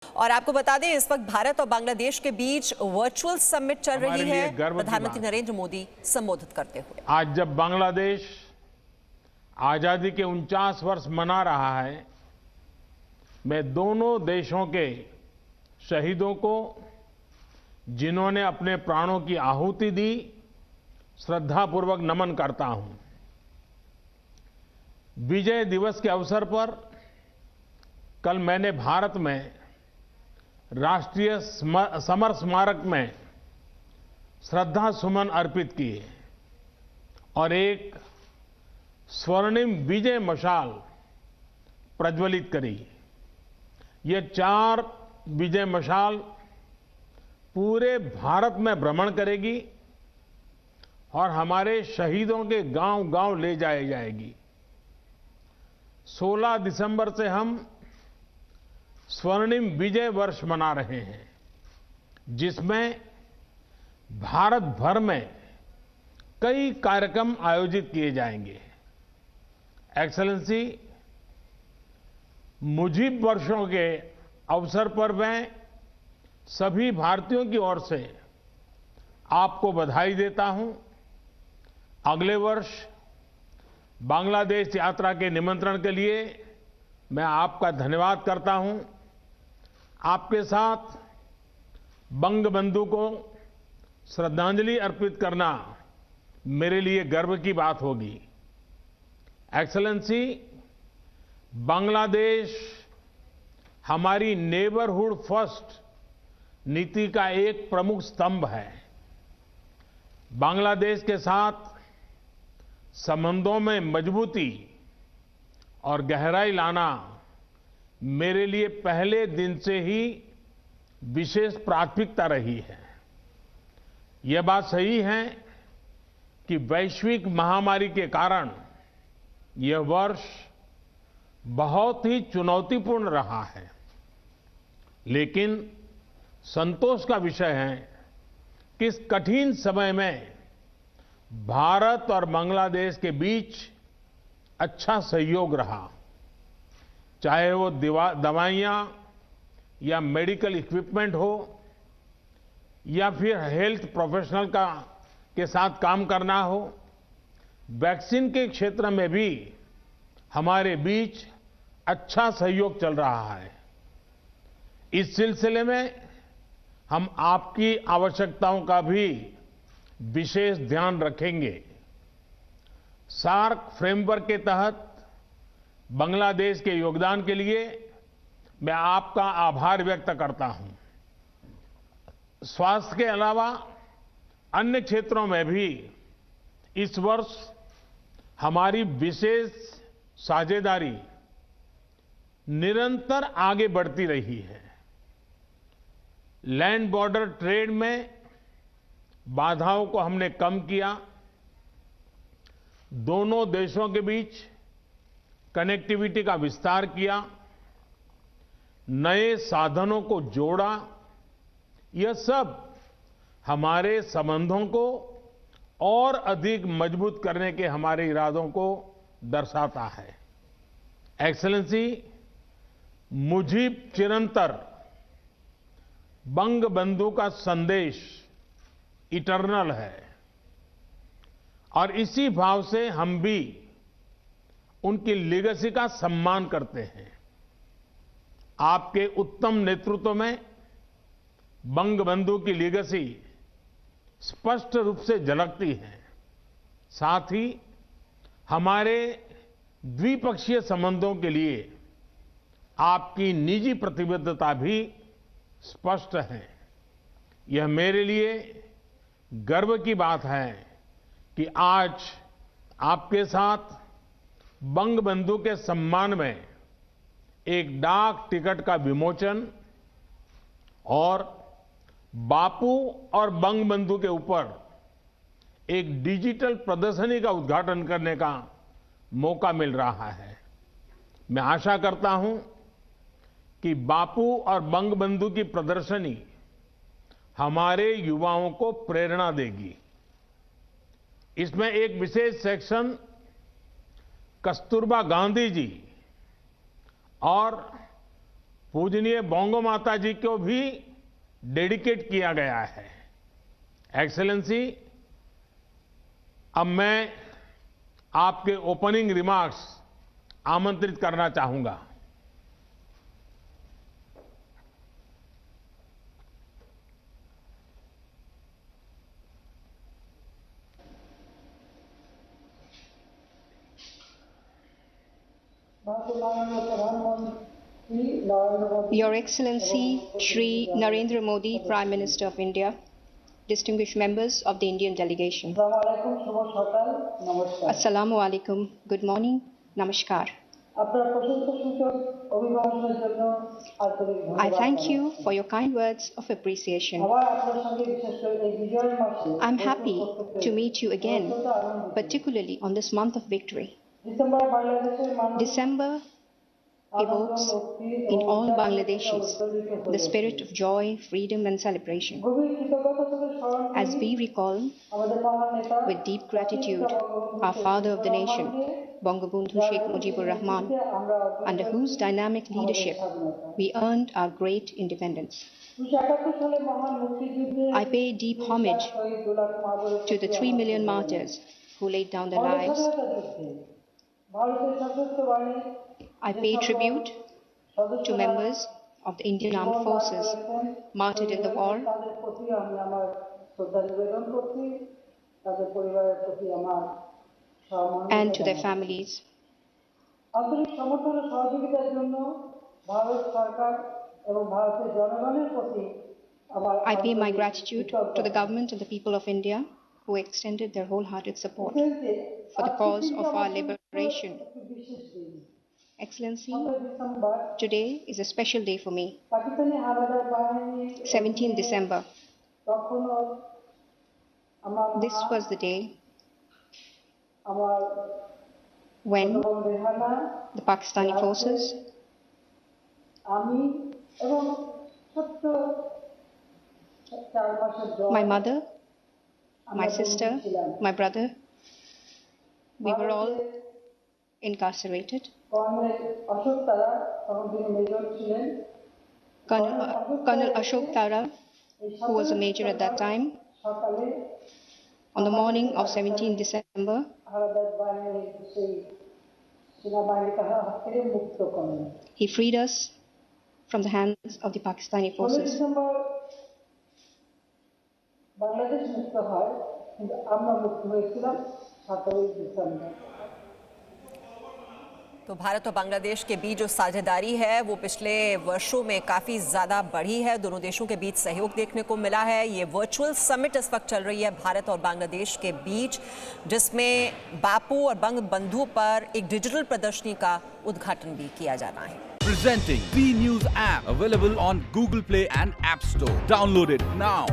और आपको बता दें इस वक्त भारत और बांग्लादेश के बीच वर्चुअल समिट चल रही है, प्रधानमंत्री नरेंद्र मोदी संबोधित करते हुए। आज जब बांग्लादेश आजादी के 49 वर्ष मना रहा है, मैं दोनों देशों के शहीदों को, जिन्होंने अपने प्राणों की आहुति दी, श्रद्धापूर्वक नमन करता हूं। विजय दिवस के अवसर पर कल मैंने भारत में राष्ट्रीय समर स्मारक में श्रद्धा सुमन अर्पित किए और एक स्वर्णिम विजय मशाल प्रज्वलित करी। ये 4 विजय मशाल पूरे भारत में भ्रमण करेगी और हमारे शहीदों के गांव-गांव ले जाई जाएगी। 16 दिसंबर से हम स्वर्णिम विजय वर्ष मना रहे हैं, जिसमें भारत भर में कई कार्यक्रम आयोजित किए जाएंगे। एक्सेलेंसी, मुजीब वर्षों के अवसर पर मैं सभी भारतीयों की ओर से आपको बधाई देता हूं। अगले वर्ष बांग्लादेश यात्रा के निमंत्रण के लिए मैं आपका धन्यवाद करता हूं। आपके साथ बंगबंधु को श्रद्धांजलि अर्पित करना मेरे लिए गर्व की बात होगी। एक्सेलेंसी, बांग्लादेश हमारी नेबरहुड फर्स्ट नीति का एक प्रमुख स्तंभ है। बांग्लादेश के साथ संबंधों में मजबूती और गहराई लाना मेरे लिए पहले दिन से ही विशेष प्राथमिकता रही है। यह बात सही है कि वैश्विक महामारी के कारण यह वर्ष बहुत ही चुनौतीपूर्ण रहा है, लेकिन संतोष का विषय है कि इस कठिन समय में भारत और बांग्लादेश के बीच अच्छा सहयोग रहा। चाहे वो दवाइयां या मेडिकल इक्विपमेंट हो या फिर हेल्थ प्रोफेशनल के साथ काम करना हो, वैक्सीन के क्षेत्र में भी हमारे बीच अच्छा सहयोग चल रहा है। इस सिलसिले में हम आपकी आवश्यकताओं का भी विशेष ध्यान रखेंगे। सार्क फ्रेमवर्क के तहत बांग्लादेश के योगदान के लिए मैं आपका आभार व्यक्त करता हूं। स्वास्थ्य के अलावा अन्य क्षेत्रों में भी इस वर्ष हमारी विशेष साझेदारी निरंतर आगे बढ़ती रही है। लैंड बॉर्डर ट्रेड में बाधाओं को हमने कम किया, दोनों देशों के बीच कनेक्टिविटी का विस्तार किया, नए साधनों को जोड़ा। यह सब हमारे संबंधों को और अधिक मजबूत करने के हमारे इरादों को दर्शाता है। एक्सेलेंसी, मुजीब चिरंतर बंगबंधु का संदेश इटर्नल है और इसी भाव से हम भी उनकी लेगेसी का सम्मान करते हैं। आपके उत्तम नेतृत्व में बंगबंधु की लेगेसी स्पष्ट रूप से झलकती है। साथ ही हमारे द्विपक्षीय संबंधों के लिए आपकी निजी प्रतिबद्धता भी स्पष्ट है। यह मेरे लिए गर्व की बात है कि आज आपके साथ बंगबंधु के सम्मान में एक डाक टिकट का विमोचन और बापू और बंगबंधु के ऊपर एक डिजिटल प्रदर्शनी का उद्घाटन करने का मौका मिल रहा है। मैं आशा करता हूं कि बापू और बंगबंधु की प्रदर्शनी हमारे युवाओं को प्रेरणा देगी। इसमें एक विशेष सेक्शन कस्तूरबा गांधी जी और पूजनीय बोंगो माता जी को भी डेडिकेट किया गया है। एक्सेलेंसी, अब मैं आपके ओपनिंग रिमार्क्स आमंत्रित करना चाहूंगा। Your Excellency Shri Narendra Modi, Prime Minister of India, distinguished members of the Indian delegation. Assalamu alaikum, good morning, namaskar. I thank you for your kind words of appreciation. I'm happy to meet you again, particularly on this month of victory. December evokes in all Bangladeshis the spirit of joy, freedom and celebration. As we recall with deep gratitude our father of the nation, Bangabandhu Sheikh Mujibur Rahman, under whose dynamic leadership we earned our great independence. I pay deep homage to the 3 million martyrs who laid down their lives. I pay tribute to members of the Indian Armed Forces martyred in the war and to their families. I pay my gratitude to the government and the people of India who extended their wholehearted support for the cause of our liberation. Excellency, today is a special day for me. 17 December. This was the day when the Pakistani forces, my mother, my sister, my brother, we were all incarcerated. Colonel Ashok Tara, who was a major at that time, on the morning of 17 December, he freed us from the hands of the Pakistani forces. तो भारत और बांग्लादेश के बीच जो साझेदारी है वो पिछले वर्षों में काफ़ी ज़्यादा बढ़ी है। दोनों देशों के बीच सहयोग देखने को मिला है। ये वर्चुअल समिट इस वक्त चल रही है भारत और बांग्लादेश के बीच, जिसमें बापू और बंगबंधु पर एक डिजिटल प्रदर्शनी का उद्घाटन भी किया जाना है। Presenting B News app, available on Google Play and App Store. Download it now.